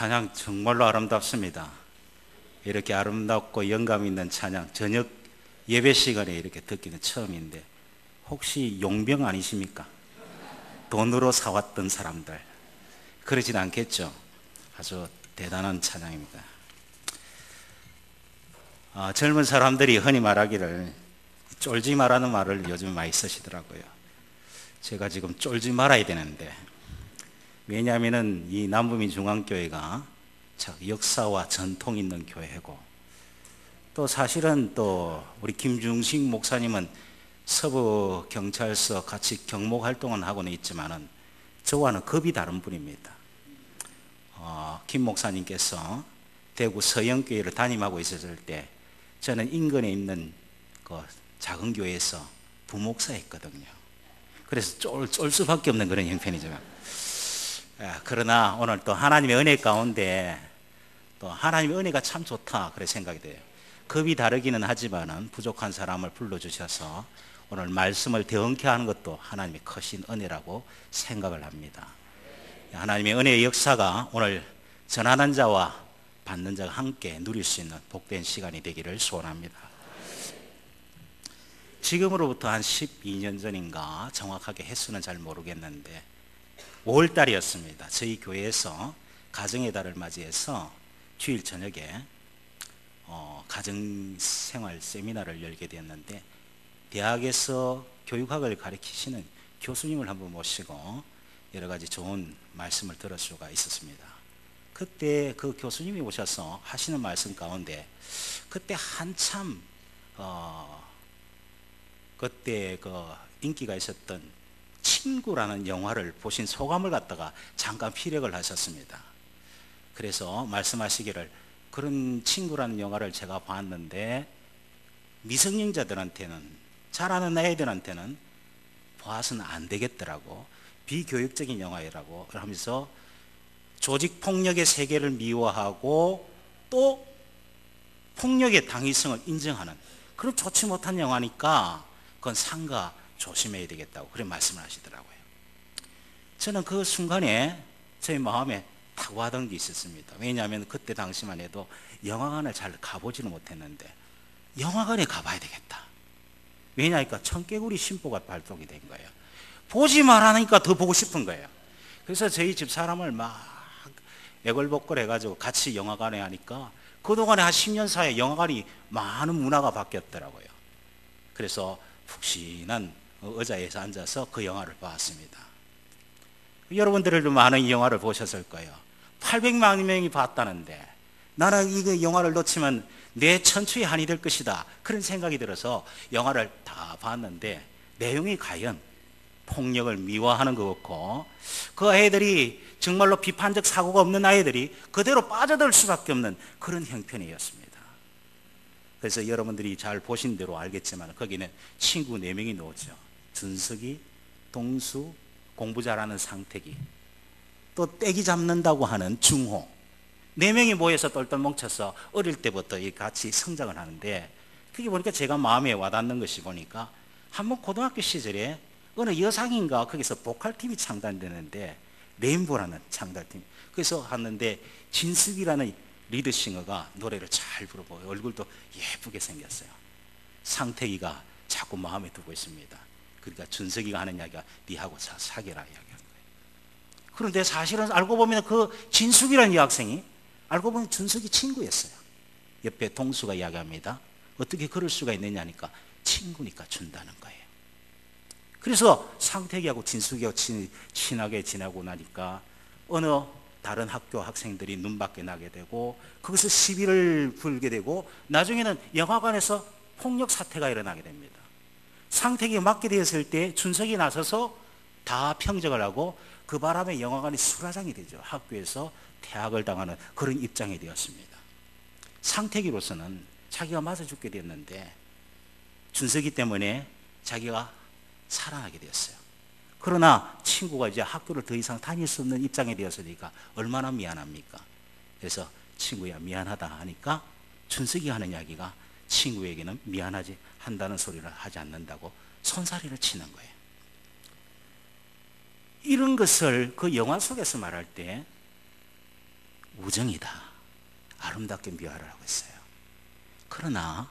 찬양 정말로 아름답습니다. 이렇게 아름답고 영감 있는 찬양, 저녁 예배 시간에 이렇게 듣기는 처음인데, 혹시 용병 아니십니까? 돈으로 사왔던 사람들, 그러진 않겠죠? 아주 대단한 찬양입니다. 젊은 사람들이 흔히 말하기를 쫄지 마라는 말을 요즘 많이 쓰시더라고요. 제가 지금 쫄지 말아야 되는데, 왜냐하면 이 남부민중앙교회가 참 역사와 전통 있는 교회고, 또 사실은 또 우리 김중식 목사님은 서부경찰서 같이 경목 활동은 하고는 있지만은 저와는 급이 다른 분입니다. 김 목사님께서 대구 서영교회를 담임하고 있었을 때 저는 인근에 있는 그 작은 교회에서 부목사였거든요. 그래서 쫄 수밖에 없는 그런 형편이지만, 그러나 오늘 또 하나님의 은혜 가운데 또 하나님의 은혜가 참 좋다 그래 생각이 돼요. 급이 다르기는 하지만은 부족한 사람을 불러주셔서 오늘 말씀을 대언케 하는 것도 하나님의 크신 은혜라고 생각을 합니다. 하나님의 은혜의 역사가 오늘 전하는 자와 받는 자가 함께 누릴 수 있는 복된 시간이 되기를 소원합니다. 지금으로부터 한 12년 전인가, 정확하게 횟수는 잘 모르겠는데 5월달이었습니다. 저희 교회에서 가정의 달을 맞이해서 주일 저녁에 가정생활 세미나를 열게 되었는데, 대학에서 교육학을 가르치시는 교수님을 한번 모시고 여러 가지 좋은 말씀을 들을 수가 있었습니다. 그때 그 교수님이 오셔서 하시는 말씀 가운데, 그때 한참 그때 그 인기가 있었던 친구라는 영화를 보신 소감을 갖다가 잠깐 피력을 하셨습니다. 그래서 말씀하시기를, 그런 친구라는 영화를 제가 봤는데 미성년자들한테는, 잘 아는 애들한테는 봐서는 안 되겠더라고, 비교육적인 영화라고 하면서 조직폭력의 세계를 미화하고 또 폭력의 당위성을 인정하는 그런 좋지 못한 영화니까 그건 삼가 조심해야 되겠다고 그런 말씀을 하시더라고요. 저는 그 순간에 제 마음에 탁 와닿은 게 있었습니다. 왜냐하면 그때 당시만 해도 영화관을 잘 가보지는 못했는데 영화관에 가봐야 되겠다. 왜냐하니까 청개구리 심보가 발동이 된 거예요. 보지 말라니까 더 보고 싶은 거예요. 그래서 저희 집 사람을 막 애걸복걸 해가지고 같이 영화관에 하니까 그동안에 한 10년 사이에 영화관이 많은 문화가 바뀌었더라고요. 그래서 푹신한 의자에서 앉아서 그 영화를 봤습니다. 여러분들도 많은 이 영화를 보셨을 거예요. 800만 명이 봤다는데 나는 이 영화를 놓치면 내 천추의 한이 될 것이다, 그런 생각이 들어서 영화를 다 봤는데, 내용이 과연 폭력을 미화하는 것 같고, 그 아이들이 정말로 비판적 사고가 없는 아이들이 그대로 빠져들 수밖에 없는 그런 형편이었습니다. 그래서 여러분들이 잘 보신 대로 알겠지만 거기는 친구 4명이 나오죠. 준석이, 동수, 공부 잘하는 상택이, 또 떼기 잡는다고 하는 중호, 4명이 모여서 똘똘 뭉쳐서 어릴 때부터 같이 성장을 하는데, 그게 보니까 제가 마음에 와닿는 것이, 보니까 한번 고등학교 시절에 어느 여상인가 거기서 보컬팀이 창단되는데, 레인보라는 창단팀, 그래서 하는데 진숙이라는 리드싱어가 노래를 잘 부르고 얼굴도 예쁘게 생겼어요. 상택이가 자꾸 마음에 두고 있습니다. 그러니까 준석이가 하는 이야기가 니하고 사귀라 이야기하는 거예요. 그런데 사실은 알고 보면 그 진숙이라는 여학생이 알고 보면 준석이 친구였어요. 옆에 동수가 이야기합니다. 어떻게 그럴 수가 있느냐니까 친구니까 준다는 거예요. 그래서 상택이하고 진숙이하고 친하게 지내고 나니까 어느 다른 학교 학생들이 눈밖에 나게 되고, 거기서 시비를 불게 되고, 나중에는 영화관에서 폭력 사태가 일어나게 됩니다. 상택이가 맡게 되었을 때 준석이 나서서 다 평정을 하고, 그 바람에 영화관이 수라장이 되죠. 학교에서 퇴학을 당하는 그런 입장이 되었습니다. 상택이로서는 자기가 맞아 죽게 됐는데 준석이 때문에 자기가 살아나게 되었어요. 그러나 친구가 이제 학교를 더 이상 다닐 수 없는 입장이 되었으니까 얼마나 미안합니까? 그래서 친구야 미안하다 하니까 준석이 하는 이야기가, 친구에게는 미안하지 한다는 소리를 하지 않는다고 손사래를 치는 거예요. 이런 것을 그 영화 속에서 말할 때 우정이다, 아름답게 묘하라고 했어요. 그러나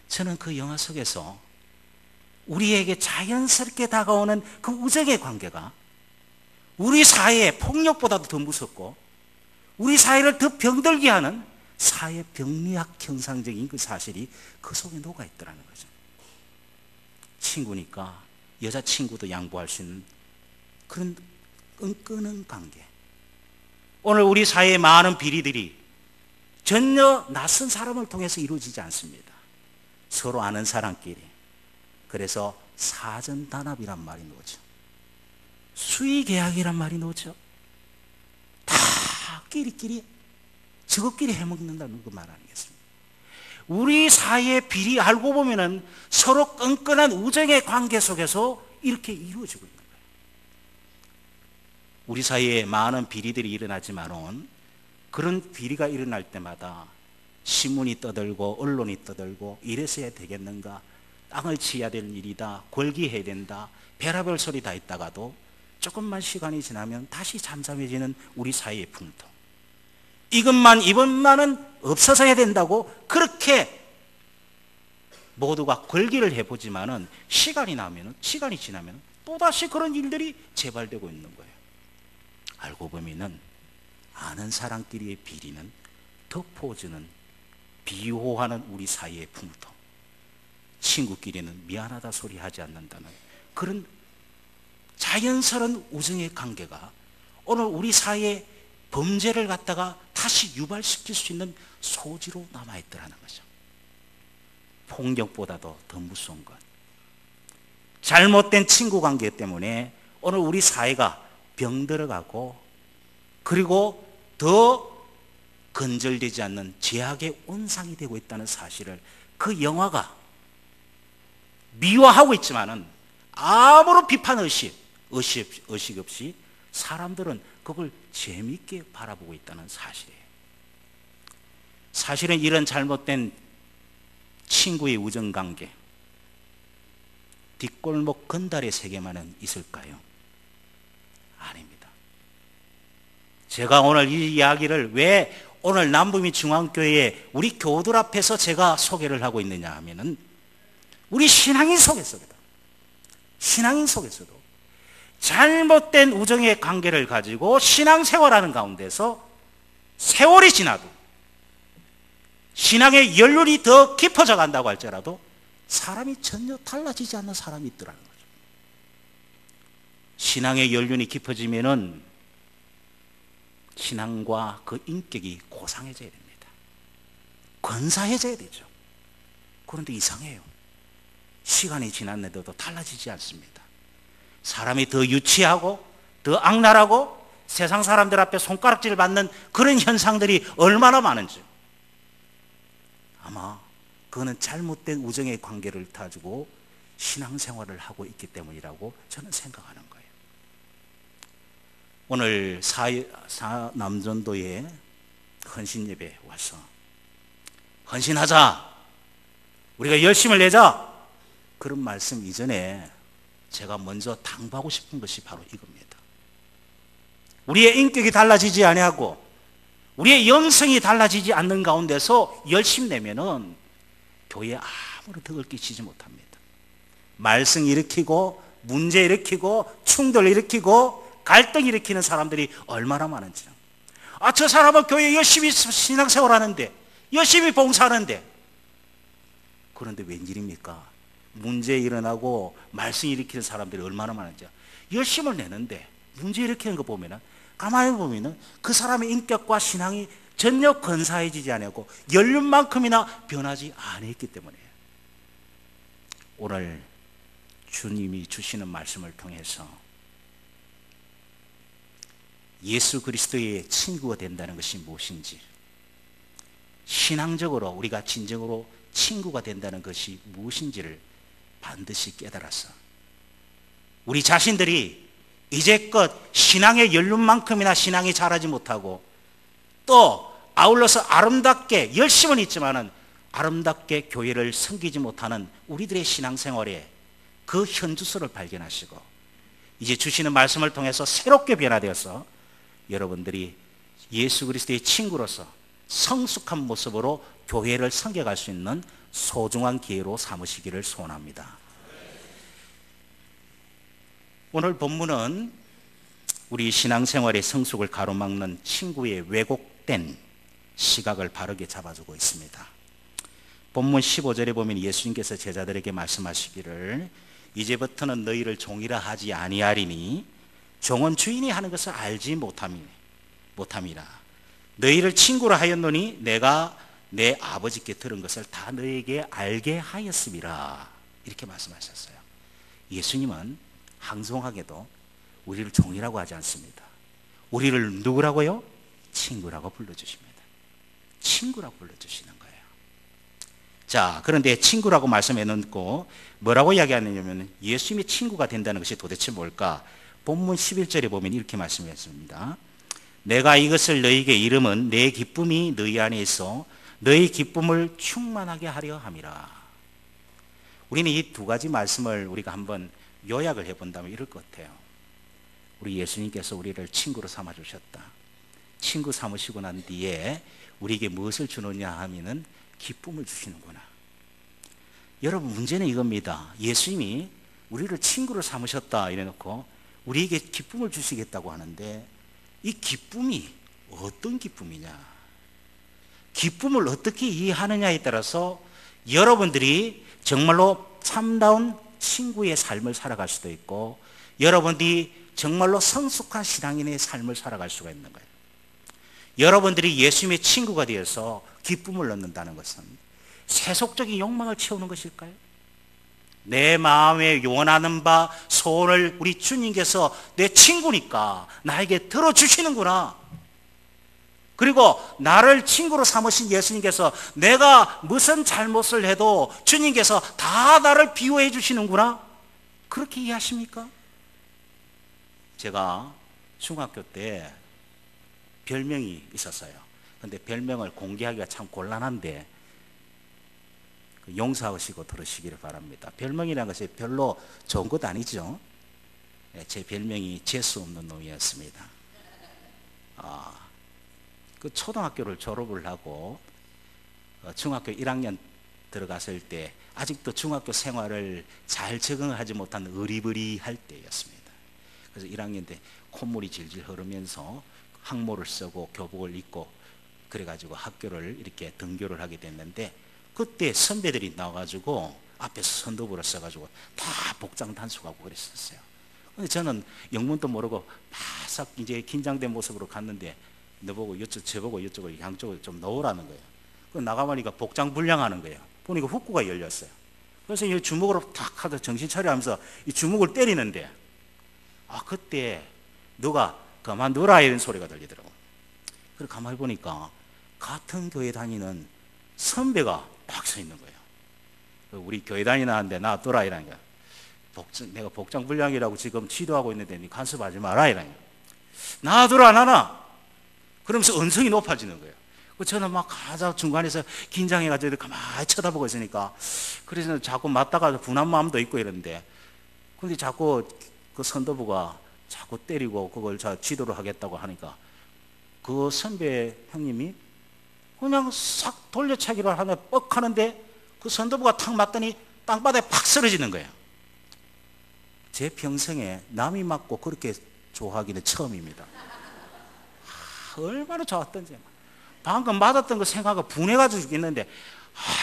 저는 그 영화 속에서 우리에게 자연스럽게 다가오는 그 우정의 관계가 우리 사회의 폭력보다도 더 무섭고 우리 사회를 더 병들게 하는 사회 병리학 형상적인 그 사실이 그 속에 녹아있더라는 거죠. 친구니까 여자친구도 양보할 수 있는 그런 끈끈한 관계. 오늘 우리 사회의 많은 비리들이 전혀 낯선 사람을 통해서 이루어지지 않습니다. 서로 아는 사람끼리. 그래서 사전단합이란 말이 나오죠. 수의계약이란 말이 나오죠. 다 끼리끼리 저것끼리 해먹는다는 그 말 아니겠습니까? 우리 사회의 비리 알고 보면은 서로 끈끈한 우정의 관계 속에서 이렇게 이루어지고 있는 거예요. 우리 사회에 많은 비리들이 일어나지만은 그런 비리가 일어날 때마다 신문이 떠들고 언론이 떠들고 이래서 해야 되겠는가, 땅을 치야 될 일이다, 골기해야 된다, 별의별 소리 다 있다가도 조금만 시간이 지나면 다시 잠잠해지는 우리 사회의 풍토. 이번만은 없어져야 된다고 그렇게 모두가 걸기를 해보지만은 시간이 지나면 또다시 그런 일들이 재발되고 있는 거예요. 알고 보면은 아는 사람끼리의 비리는 덮어주는, 비호하는 우리 사회의 풍토. 친구끼리는 미안하다 소리 하지 않는다는 그런 자연스러운 우정의 관계가 오늘 우리 사회의 범죄를 갖다가 다시 유발시킬 수 있는 소지로 남아있더라는 거죠. 폭력보다도 더 무서운 것, 잘못된 친구 관계 때문에 오늘 우리 사회가 병들어가고 그리고 더 건절되지 않는 죄악의 온상이 되고 있다는 사실을 그 영화가 미화하고 있지만은 아무런 비판 의식 없이 사람들은 그걸 재미있게 바라보고 있다는 사실이에요. 사실은 이런 잘못된 친구의 우정관계, 뒷골목 건달의 세계만은 있을까요? 아닙니다. 제가 오늘 이 이야기를 왜 오늘 남부민 중앙교회 우리 교우들 앞에서 제가 소개를 하고 있느냐 하면은 우리 신앙인 속에서도 잘못된 우정의 관계를 가지고 신앙생활하는 가운데서 세월이 지나도 신앙의 연륜이 더 깊어져 간다고 할지라도 사람이 전혀 달라지지 않는 사람이 있더라는 거죠. 신앙의 연륜이 깊어지면은 신앙과 그 인격이 고상해져야 됩니다. 권사해져야 되죠. 그런데 이상해요. 시간이 지났는데도 달라지지 않습니다. 사람이 더 유치하고 더 악랄하고 세상 사람들 앞에 손가락질 받는 그런 현상들이 얼마나 많은지, 아마 그거는 잘못된 우정의 관계를 가지고 신앙생활을 하고 있기 때문이라고 저는 생각하는 거예요. 오늘 남전도에 헌신예배 와서 헌신하자, 우리가 열심을 내자, 그런 말씀 이전에 제가 먼저 당부하고 싶은 것이 바로 이겁니다. 우리의 인격이 달라지지 아니하고 우리의 영성이 달라지지 않는 가운데서 열심 내면은 교회에 아무런 덕을 끼치지 못합니다. 말썽 일으키고 문제 일으키고 충돌 일으키고 갈등 일으키는 사람들이 얼마나 많은지. 저 사람은 교회에 열심히 신앙생활 하는데, 열심히 봉사하는데, 그런데 웬일입니까? 문제 일어나고 말썽 일으키는 사람들이 얼마나 많은지. 열심을 내는데 문제 일으키는 거 보면은, 가만히 보면은 그 사람의 인격과 신앙이 전혀 근사해지지 않고 연륜만큼이나 변하지 않았기 때문에 오늘 주님이 주시는 말씀을 통해서 예수 그리스도의 친구가 된다는 것이 무엇인지, 신앙적으로 우리가 진정으로 친구가 된다는 것이 무엇인지를 반드시 깨달아서 우리 자신들이 이제껏 신앙의 연륜만큼이나 신앙이 자라지 못하고 또 아울러서 아름답게 열심은 있지만은 아름답게 교회를 섬기지 못하는 우리들의 신앙생활에 그 현주소를 발견하시고 이제 주시는 말씀을 통해서 새롭게 변화되어서 여러분들이 예수 그리스도의 친구로서 성숙한 모습으로 교회를 섬겨갈 수 있는 소중한 기회로 삼으시기를 소원합니다. 오늘 본문은 우리 신앙생활의 성숙을 가로막는 친구의 왜곡된 시각을 바르게 잡아주고 있습니다. 본문 15절에 보면 예수님께서 제자들에게 말씀하시기를 이제부터는 너희를 종이라 하지 아니하리니 종은 주인이 하는 것을 알지 못함이라. 너희를 친구라 하였노니 내가 내 아버지께 들은 것을 다 너희에게 알게 하였음이라. 이렇게 말씀하셨어요. 예수님은 항송하게도 우리를 종이라고 하지 않습니다. 우리를 누구라고요? 친구라고 불러주십니다. 친구라고 불러주시는 거예요. 자, 그런데 친구라고 말씀해 놓고 뭐라고 이야기하느냐면 예수님이 친구가 된다는 것이 도대체 뭘까? 본문 11절에 보면 이렇게 말씀했습니다. 내가 이것을 너희에게 이름은 내 기쁨이 너희 안에 있어 너희 기쁨을 충만하게 하려 함이라. 우리는 이 두 가지 말씀을 우리가 한번 요약을 해본다면 이럴 것 같아요. 우리 예수님께서 우리를 친구로 삼아주셨다. 친구 삼으시고 난 뒤에 우리에게 무엇을 주느냐 하면은 기쁨을 주시는구나. 여러분, 문제는 이겁니다. 예수님이 우리를 친구로 삼으셨다 이래놓고 우리에게 기쁨을 주시겠다고 하는데 이 기쁨이 어떤 기쁨이냐, 기쁨을 어떻게 이해하느냐에 따라서 여러분들이 정말로 참다운 친구의 삶을 살아갈 수도 있고 여러분들이 정말로 성숙한 신앙인의 삶을 살아갈 수가 있는 거예요. 여러분들이 예수님의 친구가 되어서 기쁨을 얻는다는 것은 세속적인 욕망을 채우는 것일까요? 내 마음에 원하는 바 소원을 우리 주님께서 내 친구니까 나에게 들어주시는구나. 그리고 나를 친구로 삼으신 예수님께서 내가 무슨 잘못을 해도 주님께서 다 나를 비호해 주시는구나. 그렇게 이해하십니까? 제가 중학교 때 별명이 있었어요. 근데 별명을 공개하기가 참 곤란한데 용서하시고 들으시기를 바랍니다. 별명이라는 것이 별로 좋은 것 아니죠. 제 별명이 재수 없는 놈이었습니다. 그 초등학교를 졸업을 하고 중학교 1학년 들어갔을 때 아직도 중학교 생활을 잘 적응하지 못한 어리버리할 때였습니다. 그래서 1학년 때 콧물이 질질 흐르면서 학모를 쓰고 교복을 입고 그래가지고 학교를 이렇게 등교를 하게 됐는데 그때 선배들이 나와가지고 앞에서 선도부를 써가지고 다 복장 단속하고 그랬었어요. 근데 저는 영문도 모르고 바싹 이제 긴장된 모습으로 갔는데 너보고 이쪽 저보고 이쪽을 양쪽을 좀 넣으라는 거예요. 그 나가보니까 복장 불량하는 거예요. 보니까 후쿠가 열렸어요. 그래서 이 주먹으로 탁 하다 정신 차려 하면서 이 주먹을 때리는데 그때 누가 그만두라 이런 소리가 들리더라고. 그래서 가만히 보니까 같은 교회 다니는 선배가 딱 서 있는 거예요. 우리 교회 다니는데 놔둬라 이라는 거야. 내가 복장 불량이라고 지금 지도하고 있는데 니 간섭하지 마라 이라는 거야. 놔둬라 나나. 그러면서 언성이 높아지는 거예요. 저는 막 가자 중간에서 긴장해가지고 가만히 쳐다보고 있으니까 그래서 자꾸 맞다가 분한 마음도 있고 이러는데 근데 자꾸 그 선도부가 자꾸 때리고 그걸 지도를 하겠다고 하니까 그 선배 형님이 그냥 싹 돌려차기를 하며 뻑 하는데 그 선도부가 탁 맞더니 땅바닥에 팍 쓰러지는 거예요. 제 평생에 남이 맞고 그렇게 좋아하기는 처음입니다. 얼마나 좋았던지. 방금 맞았던 거 생각하고 분해가지고 죽겠는데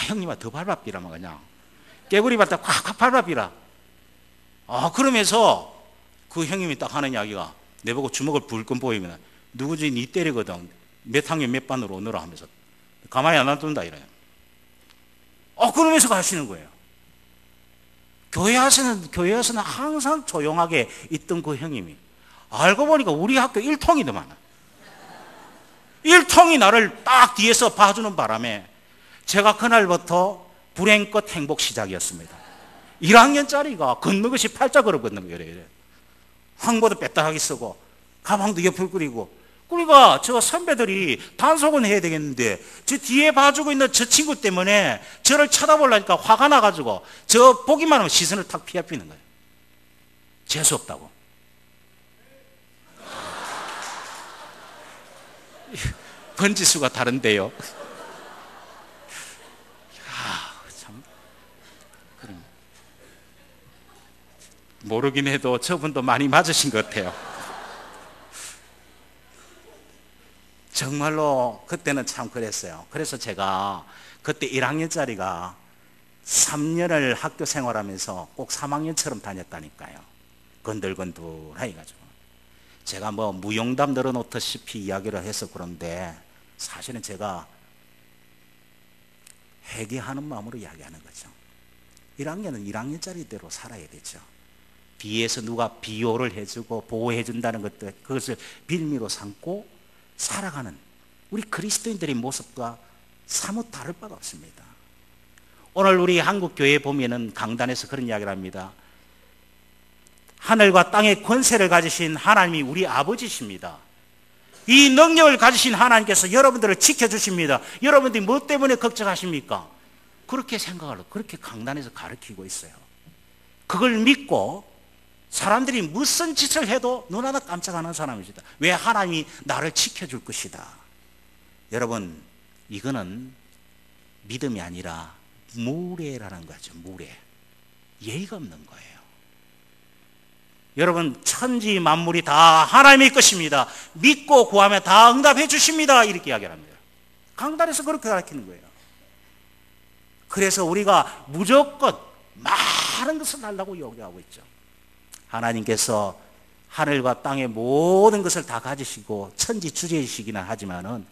형님아 더 밟아비라면 그냥 깨구리 밟다 콱콱 밟아비라. 그러면서 그 형님이 딱 하는 이야기가 내보고 주먹을 불끈 보이면 누구지 니 때리거든 몇 학년 몇 반으로 오너라 하면서 가만히 안 놔둔다 이래요. 그러면서 가시는 거예요. 교회에서는 항상 조용하게 있던 그 형님이 알고 보니까 우리 학교 1통이더만. 1통이 나를 딱 뒤에서 봐주는 바람에 제가 그날부터 불행 끝 행복 시작이었습니다. 1학년짜리가 걷는 것이 팔자걸음 걷는 거예요. 황보도 빼딱하게 쓰고 가방도 옆을 끓이고 그러니까 저 선배들이 단속은 해야 되겠는데 저 뒤에 봐주고 있는 저 친구 때문에 저를 쳐다보려니까 화가 나가지고 저 보기만 하면 시선을 탁 피하피는 거예요. 재수 없다고. 번지수가 다른데요. 참, 그럼 모르긴 해도 저분도 많이 맞으신 것 같아요. 정말로 그때는 참 그랬어요. 그래서 제가 그때 1학년짜리가 3년을 학교 생활하면서 꼭 3학년처럼 다녔다니까요. 건들건들 해가지고 제가 뭐 무용담 늘어놓듯이 이야기를 해서 그런데 사실은 제가 회개하는 마음으로 이야기하는 거죠. 1학년은 1학년짜리대로 살아야 되죠. 뒤에서 누가 비호를 해주고 보호해준다는 것들, 그것을 빌미로 삼고 살아가는 우리 그리스도인들의 모습과 사뭇 다를 바가 없습니다. 오늘 우리 한국 교회에 보면은 강단에서 그런 이야기를 합니다. 하늘과 땅의 권세를 가지신 하나님이 우리 아버지십니다. 이 능력을 가지신 하나님께서 여러분들을 지켜주십니다. 여러분들이 뭐 때문에 걱정하십니까? 그렇게 생각을 그렇게 강단에서 가르치고 있어요. 그걸 믿고 사람들이 무슨 짓을 해도 눈 하나 깜짝 안 하는 사람입니다. 왜? 하나님이 나를 지켜줄 것이다. 여러분, 이거는 믿음이 아니라 무례라는 거죠. 무례. 예의가 없는 거예요. 여러분, 천지 만물이 다 하나님의 것입니다. 믿고 구하면 다 응답해 주십니다. 이렇게 이야기를 합니다. 강단에서 그렇게 가르치는 거예요. 그래서 우리가 무조건 많은 것을 달라고 요구하고 있죠. 하나님께서 하늘과 땅의 모든 것을 다 가지시고 천지주제이시기는 하지만은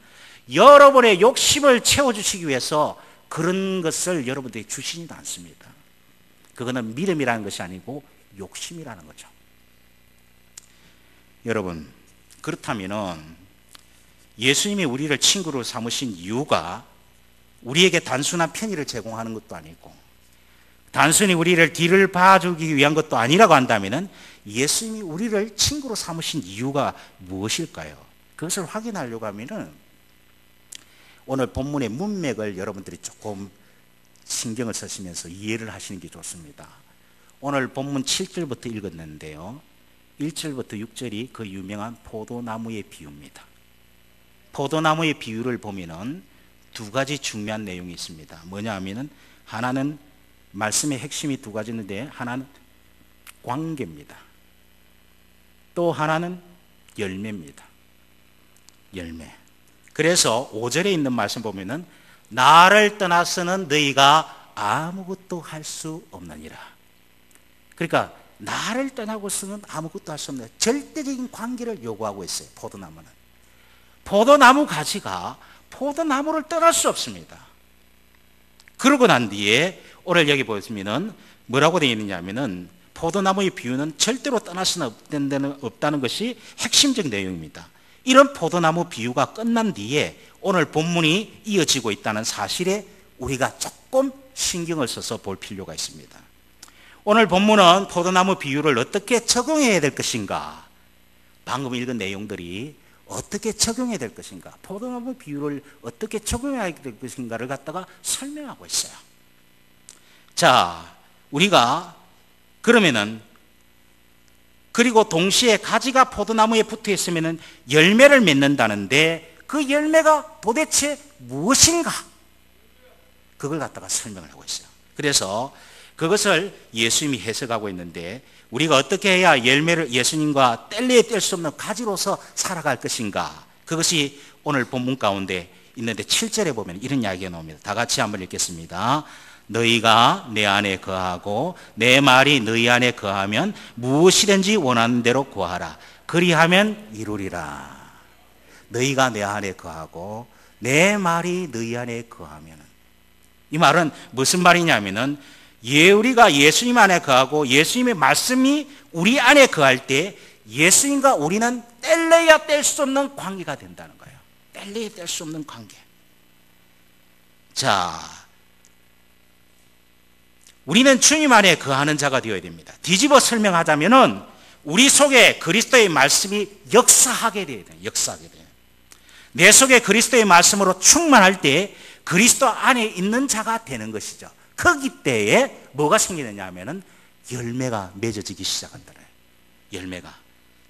여러분의 욕심을 채워주시기 위해서 그런 것을 여러분들이 주시지도 않습니다. 그거는 믿음이라는 것이 아니고 욕심이라는 거죠. 여러분, 그렇다면은 예수님이 우리를 친구로 삼으신 이유가 우리에게 단순한 편의를 제공하는 것도 아니고 단순히 우리를 뒤를 봐주기 위한 것도 아니라고 한다면은 예수님이 우리를 친구로 삼으신 이유가 무엇일까요? 그것을 확인하려고 하면은 오늘 본문의 문맥을 여러분들이 조금 신경을 쓰시면서 이해를 하시는 게 좋습니다. 오늘 본문 7절부터 읽었는데요. 1절부터 6절이 그 유명한 포도나무의 비유입니다. 포도나무의 비유를 보면은 두 가지 중요한 내용이 있습니다. 뭐냐 하면은 하나는 말씀의 핵심이 두 가지인데 하나는 관계입니다. 또 하나는 열매입니다. 열매. 그래서 5절에 있는 말씀 보면은 나를 떠나서는 너희가 아무것도 할 수 없느니라. 그러니까 나를 떠나고서는 아무것도 할 수 없는 절대적인 관계를 요구하고 있어요. 포도나무는. 포도나무 가지가 포도나무를 떠날 수 없습니다. 그러고 난 뒤에 오늘 여기 보시면은 뭐라고 되어 있느냐 하면은 포도나무의 비유는 절대로 떠날 수는 없다는 것이 핵심적 내용입니다. 이런 포도나무 비유가 끝난 뒤에 오늘 본문이 이어지고 있다는 사실에 우리가 조금 신경을 써서 볼 필요가 있습니다. 오늘 본문은 포도나무 비유를 어떻게 적용해야 될 것인가, 방금 읽은 내용들이 어떻게 적용해야 될 것인가, 포도나무 비유를 어떻게 적용해야 될 것인가를 갖다가 설명하고 있어요. 자, 우리가 그러면은 그리고 동시에 가지가 포도나무에 붙어 있으면은 열매를 맺는다는데 그 열매가 도대체 무엇인가? 그걸 갖다가 설명을 하고 있어요. 그래서 그것을 예수님이 해석하고 있는데 우리가 어떻게 해야 열매를 예수님과 뗄래야 뗄 수 없는 가지로서 살아갈 것인가? 그것이 오늘 본문 가운데 있는데 7절에 보면 이런 이야기가 나옵니다. 다 같이 한번 읽겠습니다. 너희가 내 안에 거하고 내 말이 너희 안에 거하면 무엇이든지 원하는 대로 구하라. 그리하면 이루리라. 너희가 내 안에 거하고 내 말이 너희 안에 거하면, 이 말은 무슨 말이냐면은 우리가 예수님 안에 거하고 예수님의 말씀이 우리 안에 거할 때 예수님과 우리는 뗄래야 뗄 수 없는 관계가 된다는 거예요. 뗄래야 뗄 수 없는 관계. 자, 우리는 주님 안에 거하는 자가 되어야 됩니다. 뒤집어 설명하자면은 우리 속에 그리스도의 말씀이 역사하게 돼야 돼요. 역사하게 돼요. 내 속에 그리스도의 말씀으로 충만할 때 그리스도 안에 있는 자가 되는 것이죠. 거기 때에 뭐가 생기느냐 하면은 열매가 맺어지기 시작한다. 열매가.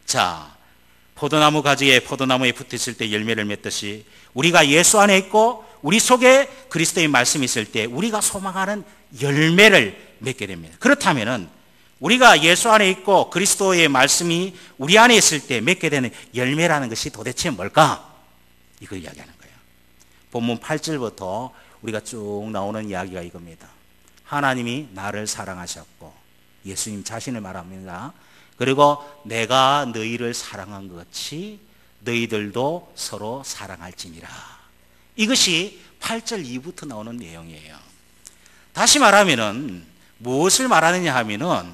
자, 포도나무 가지에 포도나무에 붙었을 때 열매를 맺듯이 우리가 예수 안에 있고 우리 속에 그리스도의 말씀이 있을 때 우리가 소망하는 열매를 맺게 됩니다. 그렇다면 우리가 예수 안에 있고 그리스도의 말씀이 우리 안에 있을 때 맺게 되는 열매라는 것이 도대체 뭘까? 이걸 이야기하는 거예요. 본문 8절부터 우리가 쭉 나오는 이야기가 이겁니다. 하나님이 나를 사랑하셨고, 예수님 자신을 말합니다. 그리고 내가 너희를 사랑한 것 같이 너희들도 서로 사랑할지니라. 이것이 8절 이후부터 나오는 내용이에요. 다시 말하면은 무엇을 말하느냐 하면은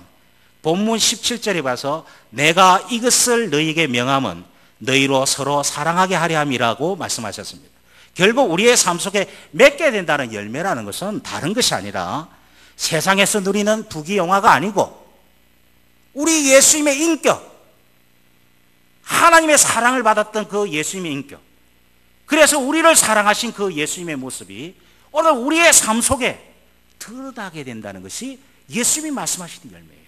본문 17절에 봐서 내가 이것을 너희에게 명함은 너희로 서로 사랑하게 하려 함이라고 말씀하셨습니다. 결국 우리의 삶 속에 맺게 된다는 열매라는 것은 다른 것이 아니라 세상에서 누리는 부귀영화가 아니고 우리 예수님의 인격, 하나님의 사랑을 받았던 그 예수님의 인격, 그래서 우리를 사랑하신 그 예수님의 모습이 오늘 우리의 삶 속에 드러나게 된다는 것이 예수님이 말씀하시는 열매예요.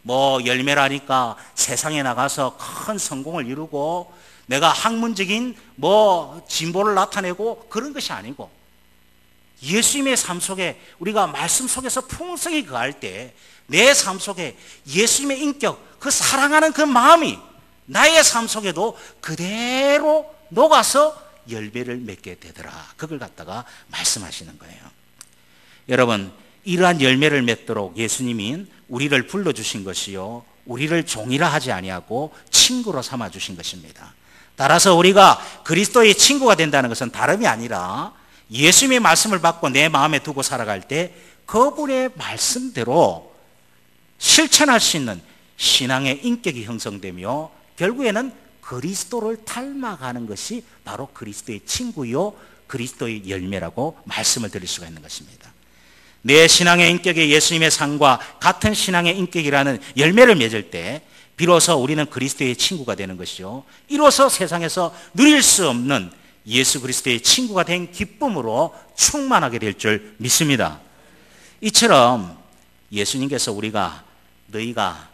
뭐 열매라니까 세상에 나가서 큰 성공을 이루고 내가 학문적인 뭐 진보를 나타내고 그런 것이 아니고, 예수님의 삶 속에 우리가 말씀 속에서 풍성히 거할 때 내 삶 속에 예수님의 인격, 그 사랑하는 그 마음이 나의 삶 속에도 그대로 녹아서 열매를 맺게 되더라. 그걸 갖다가 말씀하시는 거예요. 여러분, 이러한 열매를 맺도록 예수님이 우리를 불러주신 것이요, 우리를 종이라 하지 아니하고 친구로 삼아주신 것입니다. 따라서 우리가 그리스도의 친구가 된다는 것은 다름이 아니라 예수님의 말씀을 받고 내 마음에 두고 살아갈 때 그분의 말씀대로 실천할 수 있는 신앙의 인격이 형성되며 결국에는 그리스도를 닮아가는 것이 바로 그리스도의 친구요, 그리스도의 열매라고 말씀을 드릴 수가 있는 것입니다. 내 신앙의 인격이 예수님의 삶과 같은 신앙의 인격이라는 열매를 맺을 때 비로소 우리는 그리스도의 친구가 되는 것이요, 이로써 세상에서 누릴 수 없는 예수 그리스도의 친구가 된 기쁨으로 충만하게 될 줄 믿습니다. 이처럼 예수님께서 너희가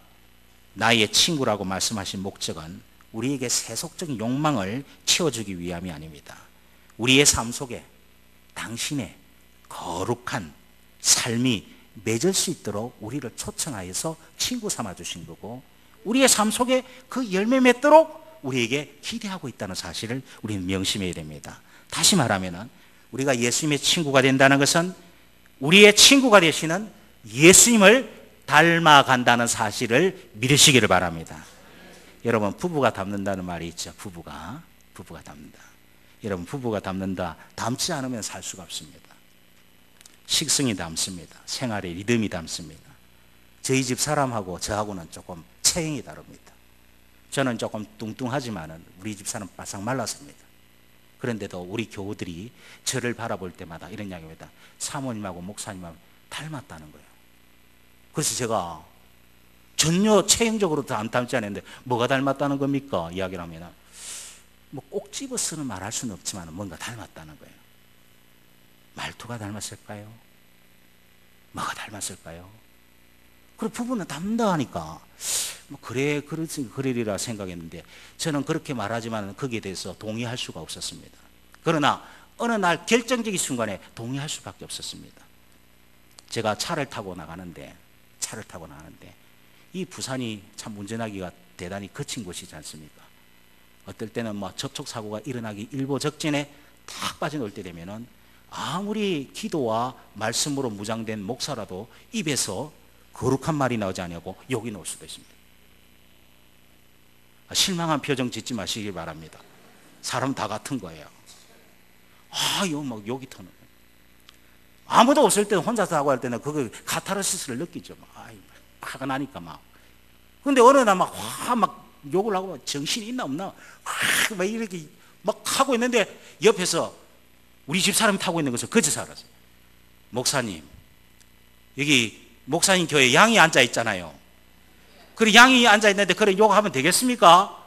나의 친구라고 말씀하신 목적은 우리에게 세속적인 욕망을 채워주기 위함이 아닙니다. 우리의 삶 속에 당신의 거룩한 삶이 맺을 수 있도록 우리를 초청하여서 친구 삼아 주신 거고, 우리의 삶 속에 그 열매 맺도록 우리에게 기대하고 있다는 사실을 우리는 명심해야 됩니다. 다시 말하면 우리가 예수님의 친구가 된다는 것은 우리의 친구가 되시는 예수님을 닮아간다는 사실을 믿으시기를 바랍니다. 여러분, 부부가 닮는다는 말이 있죠. 부부가 닮는다. 여러분, 부부가 닮는다. 닮지 않으면 살 수가 없습니다. 식성이 닮습니다. 생활의 리듬이 닮습니다. 저희 집 사람하고 저하고는 조금 체형이 다릅니다. 저는 조금 뚱뚱하지만 우리 집 사람 바싹 말랐습니다. 그런데도 우리 교우들이 저를 바라볼 때마다 이런 이야기입니다. 사모님하고 목사님하고 닮았다는 거예요. 그래서 제가 전혀 체형적으로도 안 닮지 않았는데 뭐가 닮았다는 겁니까? 이야기를 하면 뭐 꼭 집어서는 말할 수는 없지만 뭔가 닮았다는 거예요. 말투가 닮았을까요? 뭐가 닮았을까요? 그리고 부부는 닮다하니까 뭐 그러리라 생각했는데 저는 그렇게 말하지만 거기에 대해서 동의할 수가 없었습니다. 그러나 어느 날 결정적인 순간에 동의할 수밖에 없었습니다. 제가 차를 타고 나가는데 이 부산이 참 운전하기가 대단히 거친 곳이지 않습니까? 어떨 때는 뭐 접촉사고가 일어나기 일보 직전에 탁 빠져놓을 때 되면은 아무리 기도와 말씀으로 무장된 목사라도 입에서 거룩한 말이 나오지 않냐고 욕이 나올 수도 있습니다. 실망한 표정 짓지 마시길 바랍니다. 사람 다 같은 거예요. 이거 막 욕이 터는 거예요. 아무도 없을 때는 혼자서 하고 할 때는 그거 카타르시스를 느끼죠. 화가 나니까 막. 근데 어느 날 막 욕을 하고 정신이 있나 없나 막 이렇게 막 하고 있는데 옆에서 우리 집 사람이 타고 있는 것을 거기서 알았어요. 목사님, 여기 목사님 교회에 양이 앉아 있잖아요. 그래 양이 앉아 있는데 그래 욕하면 되겠습니까?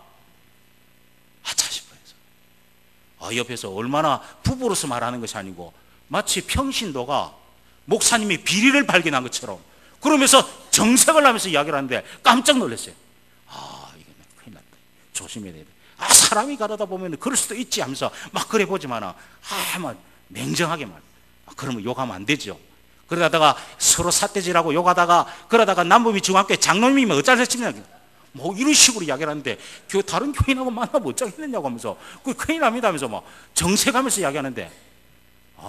아차 싶어서. 옆에서 얼마나 부부로서 말하는 것이 아니고 마치 평신도가 목사님이 비리를 발견한 것처럼 그러면서 정색을 하면서 이야기를 하는데 깜짝 놀랐어요. 이게 큰일 났다. 조심해야 돼. 사람이 가다 보면 그럴 수도 있지 하면서 막 그래 보지만은 막 냉정하게 그러면 욕하면 안 되죠. 그러다가 서로 삿대질하고 욕하다가 그러다가 남북이 중학교에 장로님이면 어쩔 수 없냐 뭐 이런 식으로 이야기를 하는데 다른 교인하고 만나면 어쩌겠느냐고 하면서 그 큰일 납니다 하면서 막 정색하면서 이야기하는데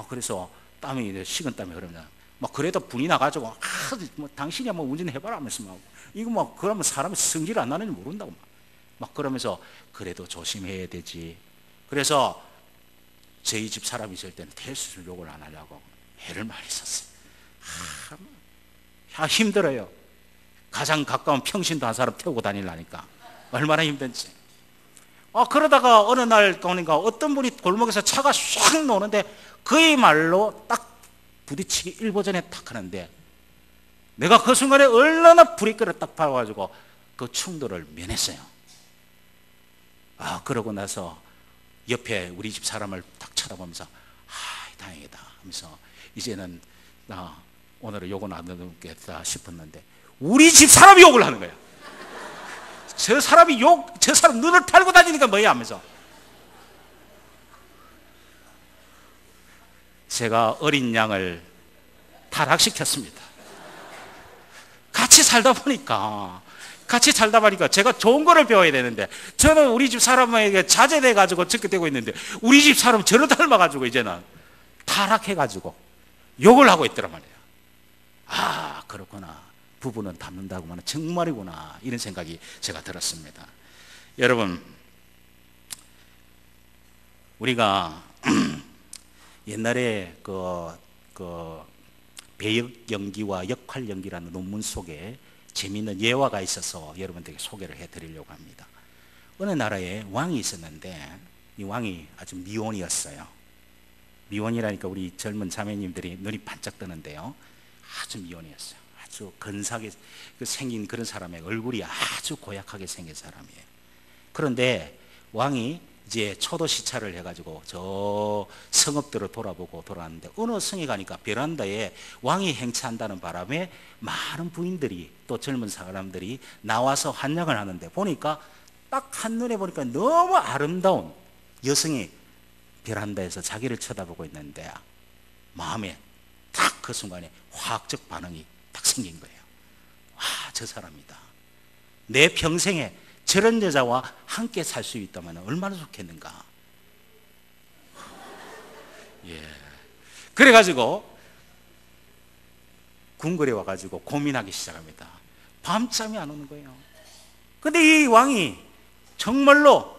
그래서 땀이 식은 땀이 흐르면 막 그래도 분이 나가지고 뭐 당신이 한번 운전해봐라 하면서 막 이거 막 그러면 사람이 성질 안 나는지 모른다고 막 그러면서 그래도 조심해야 되지. 그래서 저희 집 사람이 있을 때는 대수술 욕을 안 하려고 애를 많이 썼어요. 힘들어요. 가장 가까운 평신도 한 사람 태우고 다니려니까 얼마나 힘든지. 그러다가 어느 날 보니까 어떤 분이 골목에서 차가 샥 노는데 그야말로 딱 부딪히기 일보 전에 딱 하는데 내가 그 순간에 얼마나 브레이크를 딱 밟아가지고 그 충돌을 면했어요. 그러고 나서 옆에 우리 집 사람을 딱 쳐다보면서 다행이다 하면서 이제는 나 오늘은 욕은 안 듣겠다 싶었는데 우리 집 사람이 욕을 하는 거야. 저 사람 눈을 팔고 다니니까 뭐야 하면서 제가 어린 양을 타락시켰습니다. 같이 살다 보니까 제가 좋은 거를 배워야 되는데 저는 우리 집 사람에게 자제돼 가지고 적게 되고 있는데 우리 집 사람 저를 닮아 가지고 이제는 타락해 가지고 욕을 하고 있더란 말이에요. 그렇구나. 부부는 닮는다고 하면 정말이구나. 이런 생각이 제가 들었습니다. 여러분, 우리가 옛날에 배역 연기와 역할 연기라는 논문 속에 재미있는 예화가 있어서 여러분들에게 소개를 해드리려고 합니다. 어느 나라에 왕이 있었는데 이 왕이 아주 미혼이었어요. 미혼이라니까 우리 젊은 자매님들이 눈이 반짝 뜨는데요. 아주 미혼이었어요. 아주 근사하게 생긴 그런 사람의 얼굴이 아주 고약하게 생긴 사람이에요. 그런데 왕이 이제 초도 시찰을 해가지고 저 성읍들을 돌아보고 돌아왔는데 어느 성에 가니까 베란다에 왕이 행차한다는 바람에 많은 부인들이 또 젊은 사람들이 나와서 환영을 하는데 보니까 딱 한눈에 보니까 너무 아름다운 여성이 베란다에서 자기를 쳐다보고 있는데 마음에 딱 그 순간에 화학적 반응이 딱 생긴 거예요. 저 사람이다. 내 평생에 저런 여자와 함께 살 수 있다면 얼마나 좋겠는가. 그래가지고 궁궐에 와가지고 고민하기 시작합니다. 밤잠이 안 오는 거예요. 근데 이 왕이 정말로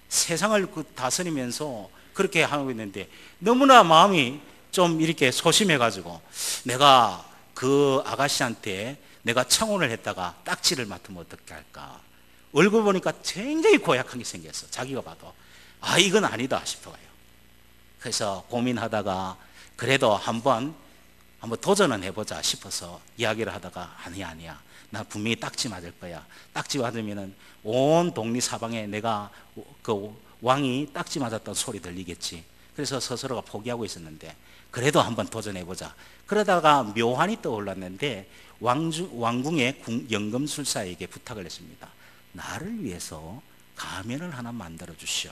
세상을 다스리면서 그렇게 하고 있는데 너무나 마음이 좀 이렇게 소심해가지고 내가 그 아가씨한테 내가 청혼을 했다가 딱지를 맡으면 어떻게 할까. 얼굴 보니까 굉장히 고약하게 생겼어. 자기가 봐도 이건 아니다 싶어요. 그래서 고민하다가 그래도 한번 도전은 해보자 싶어서 이야기를 하다가 아니야 나 분명히 딱지 맞을 거야. 딱지 맞으면은 온 동리 사방에 내가 그 왕이 딱지 맞았다는 소리 들리겠지. 그래서 스스로가 포기하고 있었는데 그래도 한번 도전해보자. 그러다가 묘환이 떠올랐는데 왕궁의 연금술사에게 부탁을 했습니다. 나를 위해서 가면을 하나 만들어 주시오.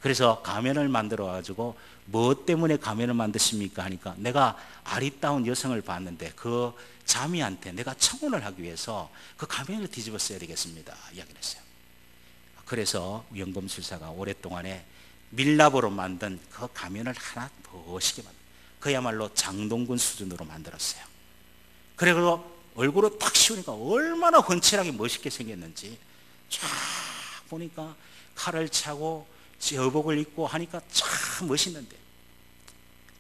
그래서 가면을 만들어 가지고 뭐 때문에 가면을 만드십니까 하니까 내가 아리따운 여성을 봤는데 그 자미한테 내가 청혼을 하기 위해서 그 가면을 뒤집어 써야 되겠습니다 이야기를 했어요. 그래서 연금술사가 오랫동안에 밀랍으로 만든 그 가면을 하나 멋있게 그야말로 장동건 수준으로 만들었어요. 그리고 얼굴을 딱 씌우니까 얼마나 훤칠하게 멋있게 생겼는지 쫙 보니까 칼을 차고 제복을 입고 하니까 참 멋있는데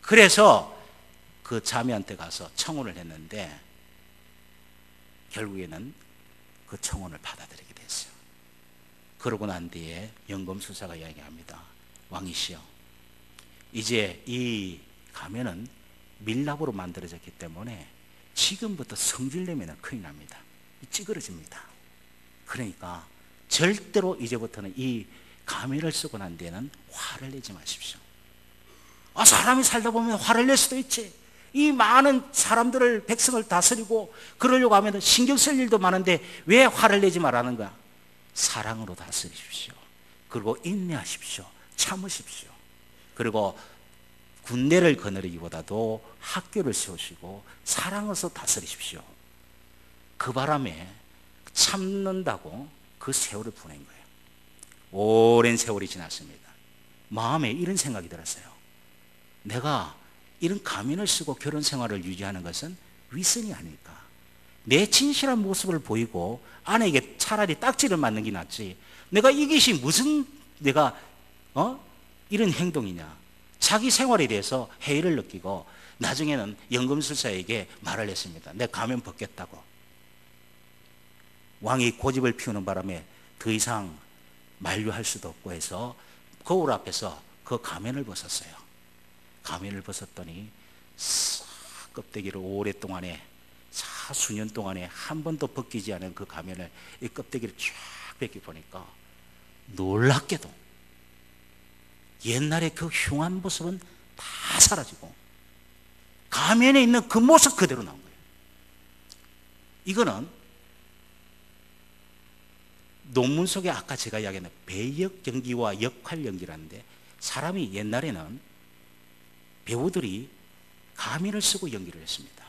그래서 그 자매한테 가서 청혼을 했는데 결국에는 그 청혼을 받아들이게 됐어요. 그러고 난 뒤에 연금술사가 이야기합니다. 왕이시여, 이제 이 가면은 밀랍으로 만들어졌기 때문에 지금부터 성질내면 큰일 납니다. 찌그러집니다. 그러니까 절대로 이제부터는 이 가면을 쓰고 난 뒤에는 화를 내지 마십시오. 사람이 살다 보면 화를 낼 수도 있지. 이 많은 사람들을 백성을 다스리고 그러려고 하면 신경 쓸 일도 많은데 왜 화를 내지 말라는 거야. 사랑으로 다스리십시오. 그리고 인내하십시오. 참으십시오. 그리고 군대를 거느리기보다도 학교를 세우시고 사랑으로서 다스리십시오. 그 바람에 참는다고 그 세월을 보낸 거예요. 오랜 세월이 지났습니다. 마음에 이런 생각이 들었어요. 내가 이런 가면을 쓰고 결혼 생활을 유지하는 것은 위선이 아닐까. 내 진실한 모습을 보이고 아내에게 차라리 딱지를 맞는 게 낫지, 내가 이것이 무슨 내가 이런 행동이냐. 자기 생활에 대해서 회의를 느끼고 나중에는 연금술사에게 말을 했습니다. 내가 가면 벗겠다고. 왕이 고집을 피우는 바람에 더 이상 만류할 수도 없고 해서 거울 앞에서 그 가면을 벗었어요. 가면을 벗었더니 껍데기를 오랫동안에 수년 동안에 한 번도 벗기지 않은 그 가면을, 이 껍데기를 쫙 벗기 보니까 놀랍게도 옛날에 그 흉한 모습은 다 사라지고 가면에 있는 그 모습 그대로 나온 거예요. 이거는 논문 속에 아까 제가 이야기한 배역 연기와 역할 연기라는데, 사람이 옛날에는 배우들이 가면을 쓰고 연기를 했습니다.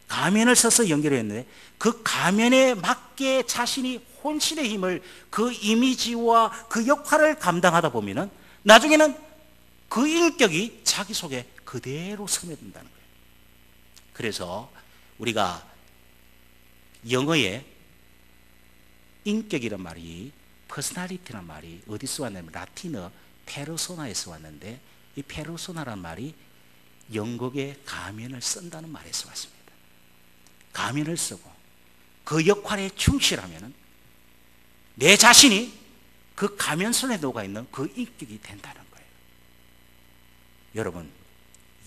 가면을 써서 연기를 했는데 그 가면에 맞게 자신이 혼신의 힘을, 그 이미지와 그 역할을 감당하다 보면은 나중에는 그 인격이 자기 속에 그대로 스며든다는 거예요. 그래서 우리가 영어에 인격이란 말이, 퍼스널리티란 말이 어디서 왔냐면 라틴어 페르소나에서 왔는데, 이 페르소나란 말이 영국의 가면을 쓴다는 말에서 왔습니다. 가면을 쓰고 그 역할에 충실하면 내 자신이 그 가면 속에 녹아있는 그 인격이 된다는 거예요. 여러분,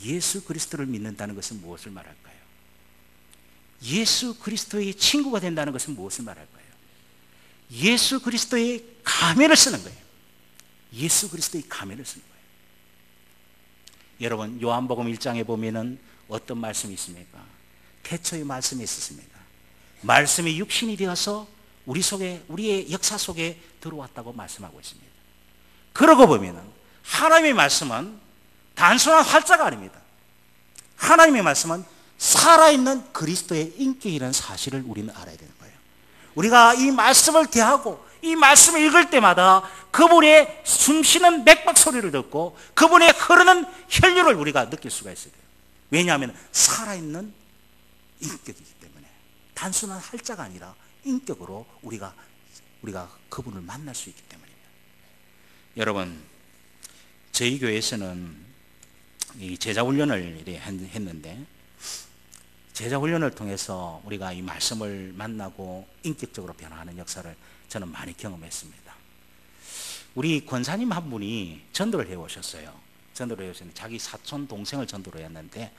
예수 그리스도를 믿는다는 것은 무엇을 말할까요? 예수 그리스도의 친구가 된다는 것은 무엇을 말할까요? 예수 그리스도의 가면을 쓰는 거예요. 예수 그리스도의 가면을 쓰는 거예요. 여러분, 요한복음 1장에 보면은 어떤 말씀이 있습니까? 태초의 말씀이 있었습니다. 말씀이 육신이 되어서 우리 속에, 우리의 역사 속에 들어왔다고 말씀하고 있습니다. 그러고 보면은 하나님의 말씀은 단순한 활자가 아닙니다. 하나님의 말씀은 살아있는 그리스도의 인격이라는 사실을 우리는 알아야 되는 거예요. 우리가 이 말씀을 대하고 이 말씀을 읽을 때마다 그분의 숨쉬는 맥박 소리를 듣고 그분의 흐르는 혈류를 우리가 느낄 수가 있어야 돼요. 왜냐하면 살아있는 인격이기 때문에, 단순한 활자가 아니라 인격으로 우리가 그분을 만날 수 있기 때문입니다. 여러분, 저희 교회에서는 이 제자훈련을 했는데, 제자훈련을 통해서 우리가 이 말씀을 만나고 인격적으로 변화하는 역사를 저는 많이 경험했습니다. 우리 권사님 한 분이 전도를 해오셨어요. 전도를 해오셨는데 자기 사촌 동생을 전도를 했는데,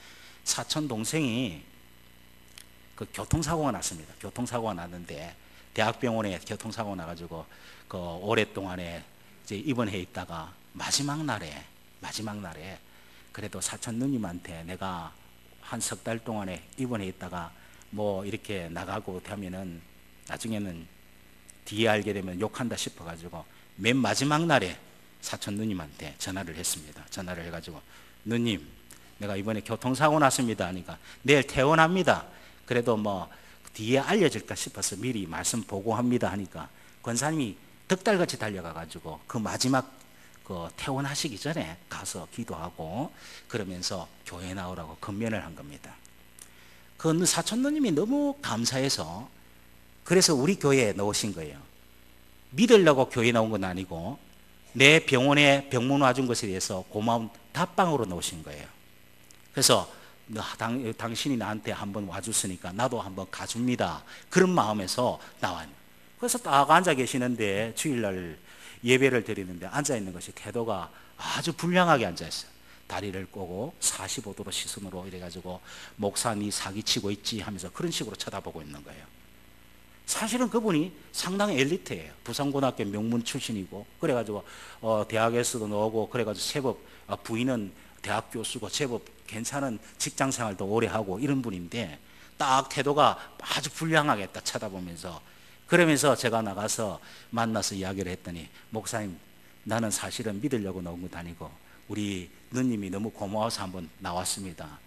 사촌 동생이 그 교통사고가 났습니다. 교통사고가 났는데 대학병원에 교통사고가 나가지고 그 오랫동안에 이제 입원해 있다가 마지막 날에 그래도 사촌 누님한테 내가 한 석 달 동안에 입원해 있다가 뭐 이렇게 나가고 하면은 나중에는 뒤에 알게 되면 욕한다 싶어가지고 맨 마지막 날에 사촌 누님한테 전화를 했습니다. 전화를 해가지고, 누님, 내가 이번에 교통사고 났습니다 하니까 내일 퇴원합니다. 그래도 뭐 뒤에 알려질까 싶어서 미리 말씀 보고합니다 하니까 권사님이 덕달같이 달려가가지고 그 마지막 그 퇴원하시기 전에 가서 기도하고 그러면서 교회 나오라고 건면을 한 겁니다. 그 사촌 누님이 너무 감사해서 그래서 우리 교회에 넣으신 거예요. 믿으려고 교회 나온 건 아니고 내 병원에 병문 와준 것에 대해서 고마운 답방으로 넣으신 거예요. 그래서 당신이 나한테 한번 와줬으니까 나도 한번 가줍니다. 그런 마음에서 나왔어요. 그래서 딱 앉아 계시는데 주일날 예배를 드리는데 앉아있는 것이 태도가 아주 불량하게 앉아있어요. 다리를 꼬고 45도로 시선으로 이래가지고 목사 니 사기치고 있지 하면서 그런 식으로 쳐다보고 있는 거예요. 사실은 그분이 상당히 엘리트예요. 부산고등학교 명문 출신이고 그래가지고 대학에서도 나오고 그래가지고 제법 부인은 대학 교수고 제법 괜찮은 직장 생활도 오래 하고 이런 분인데 딱 태도가 아주 불량하게 딱 쳐다보면서 그러면서 제가 나가서 만나서 이야기를 했더니, 목사님, 나는 사실은 믿으려고 나온 것도 아니고 우리 누님이 너무 고마워서 한번 나왔습니다.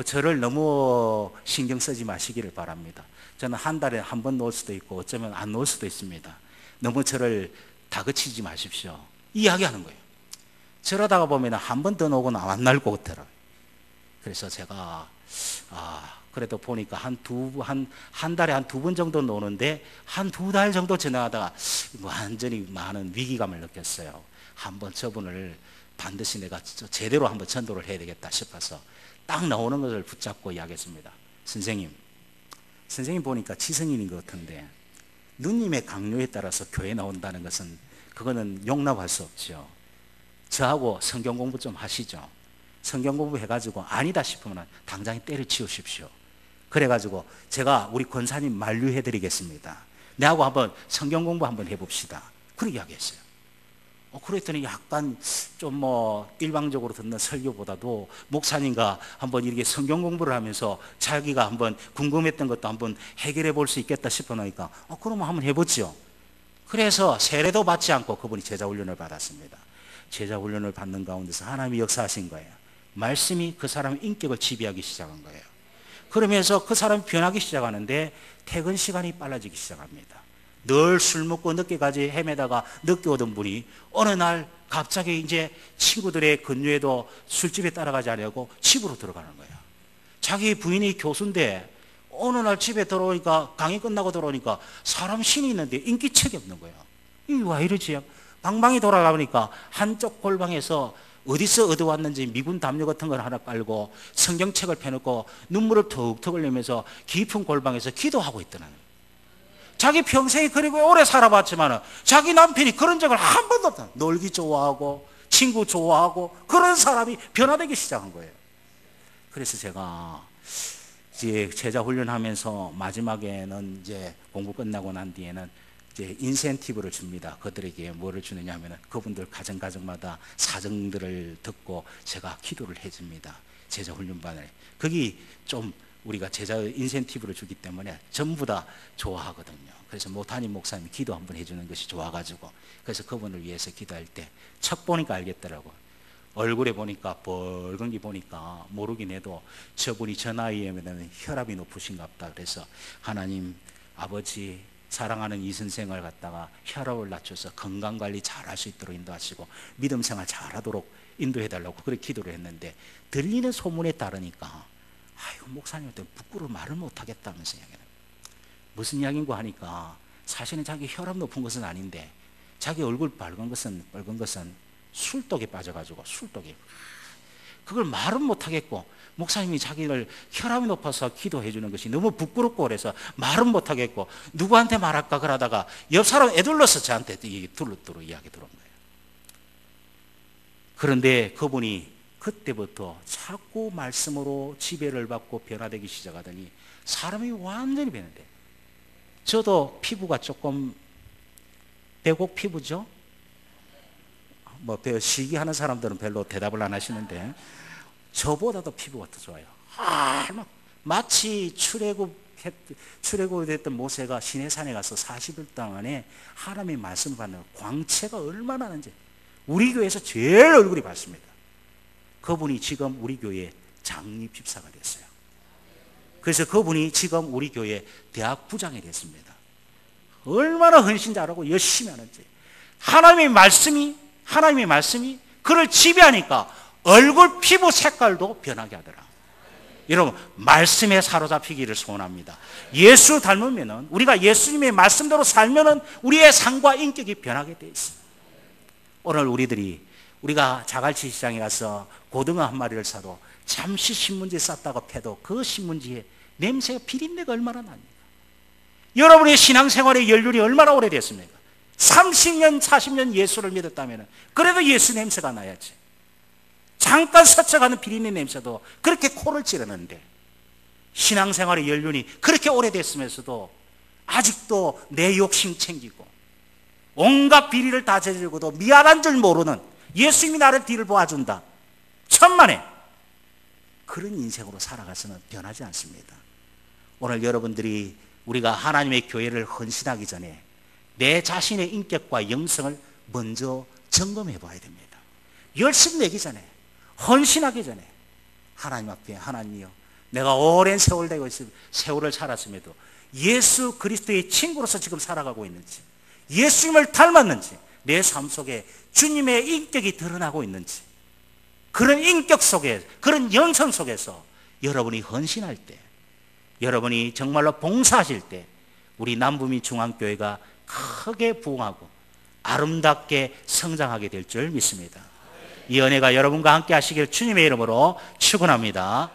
저를 너무 신경 쓰지 마시기를 바랍니다. 저는 한 달에 한 번 놓을 수도 있고 어쩌면 안 놓을 수도 있습니다. 너무 저를 다그치지 마십시오. 이야기하는 거예요. 저러다가 보면 한 번 더 놓고 안 날 것 같더라고요. 그래서 제가 그래도 보니까 한 달에 한 두 번 정도 노는데 한 두 달 정도 지나가다가 완전히 많은 위기감을 느꼈어요. 한번 저분을 반드시 내가 제대로 한번 전도를 해야 되겠다 싶어서 딱 나오는 것을 붙잡고 이야기했습니다. 선생님 보니까 지성인인 것 같은데 누님의 강요에 따라서 교회 나온다는 것은 그거는 용납할 수 없죠. 저하고 성경 공부 좀 하시죠. 성경 공부 해가지고 아니다 싶으면 당장 때려치우십시오. 그래가지고 제가 우리 권사님 만류해 드리겠습니다. 내하고 한번 성경 공부 한번 해봅시다. 그렇게 이야기했어요. 그랬더니 약간 좀 일방적으로 듣는 설교보다도 목사님과 한번 이렇게 성경 공부를 하면서 자기가 한번 궁금했던 것도 한번 해결해 볼 수 있겠다 싶으니까 그러면 한번 해보죠. 그래서 세례도 받지 않고 그분이 제자 훈련을 받았습니다. 제자 훈련을 받는 가운데서 하나님이 역사하신 거예요. 말씀이 그 사람의 인격을 지배하기 시작한 거예요. 그러면서 그 사람이 변하기 시작하는데 퇴근 시간이 빨라지기 시작합니다. 늘 술 먹고 늦게까지 헤매다가 늦게 오던 분이 어느 날 갑자기 이제 친구들의 근유에도 술집에 따라가지 않으려고 집으로 들어가는 거예요. 자기 부인이 교수인데 어느 날 집에 들어오니까, 강의 끝나고 들어오니까 사람 신이 있는데 인기척이 없는 거예요. 이게 왜 이러지? 방방이 돌아가보니까 한쪽 골방에서 어디서 얻어왔는지 미군 담요 같은 걸 하나 깔고 성경책을 펴놓고 눈물을 턱턱 흘리면서 깊은 골방에서 기도하고 있더라는 거예요. 자기 평생이 그리고 오래 살아봤지만 자기 남편이 그런 적을 한 번도 없다. 놀기 좋아하고 친구 좋아하고 그런 사람이 변화되기 시작한 거예요. 그래서 제가 이제 제자 훈련하면서 마지막에는 이제 공부 끝나고 난 뒤에는 이제 인센티브를 줍니다. 그들에게 뭐를 주느냐 하면 그분들 가정마다 사정들을 듣고 제가 기도를 해줍니다. 제자 훈련반에. 거기 좀 우리가 제자 인센티브를 주기 때문에 전부 다 좋아하거든요. 그래서 담임 목사님이 기도 한번 해주는 것이 좋아가지고 그래서 그분을 위해서 기도할 때 척 보니까 알겠더라고. 얼굴에 보니까 뻘건 게 보니까 모르긴 해도 저분이 저 나이에는 혈압이 높으신가 보다. 그래서 하나님 아버지 사랑하는 이 선생을 갖다가 혈압을 낮춰서 건강관리 잘할 수 있도록 인도하시고 믿음 생활 잘하도록 인도해달라고 그렇게 기도를 했는데 들리는 소문에 따르니까 아이고 목사님한테 부끄러워 말을 못하겠다면서 이야기는 무슨 이야기인고 하니까 사실은 자기 혈압 높은 것은 아닌데 자기 얼굴 빨간 것은 술독에 빠져가지고 술독에 그걸 말은 못하겠고 목사님이 자기를 혈압이 높아서 기도해 주는 것이 너무 부끄럽고 그래서 말은 못하겠고 누구한테 말할까 그러다가 옆 사람 애둘러서 저한테 두루두루 이야기 들어온 거예요. 그런데 그분이 그때부터 자꾸 말씀으로 지배를 받고 변화되기 시작하더니 사람이 완전히 변했는데 저도 피부가 조금 배곡 피부죠. 시기하는 사람들은 별로 대답을 안 하시는데 저보다도 피부가 더 좋아요. 마치 출애굽이 됐던 모세가 시내산에 가서 40일 동안에 하나님의 말씀을 받는 광채가 얼마나 나는지 우리 교회에서 제일 얼굴이 밝습니다. 그분이 지금 우리 교회 장립 집사가 됐어요. 그래서 그분이 지금 우리 교회 대학 부장이 됐습니다. 얼마나 헌신 잘하고 열심히 하는지 하나님의 말씀이 그를 지배하니까 얼굴 피부 색깔도 변하게 하더라. 여러분 말씀에 사로잡히기를 소원합니다. 예수 닮으면은 우리가 예수님의 말씀대로 살면은 우리의 삶과 인격이 변하게 돼 있어요. 오늘 우리가 자갈치 시장에 가서 고등어 한 마리를 사도 잠시 신문지에 쌌다가 패도 그 신문지에 냄새가 비린내가 얼마나 납니까? 여러분의 신앙생활의 연륜이 얼마나 오래됐습니까? 30년 40년 예수를 믿었다면 그래도 예수 냄새가 나야지. 잠깐 스쳐가는 비린내 냄새도 그렇게 코를 찌르는데 신앙생활의 연륜이 그렇게 오래됐으면서도 아직도 내 욕심 챙기고 온갖 비리를 다 저지르고도 미안한 줄 모르는 예수님이 나를 뒤를 보아준다 천만에 그런 인생으로 살아가서는 변하지 않습니다. 오늘 여러분들이 우리가 하나님의 교회를 헌신하기 전에 내 자신의 인격과 영성을 먼저 점검해 봐야 됩니다. 열심 내기 전에, 헌신하기 전에 하나님 앞에, 하나님이여, 내가 오랜 세월을 살았음에도 예수 그리스도의 친구로서 지금 살아가고 있는지, 예수님을 닮았는지, 내 삶 속에 주님의 인격이 드러나고 있는지, 그런 인격 속에, 그런 영성 속에서 여러분이 헌신할 때, 여러분이 정말로 봉사하실 때 우리 남부민 중앙교회가 크게 부흥하고 아름답게 성장하게 될 줄 믿습니다. 이 은혜가 여러분과 함께 하시길 주님의 이름으로 축원합니다.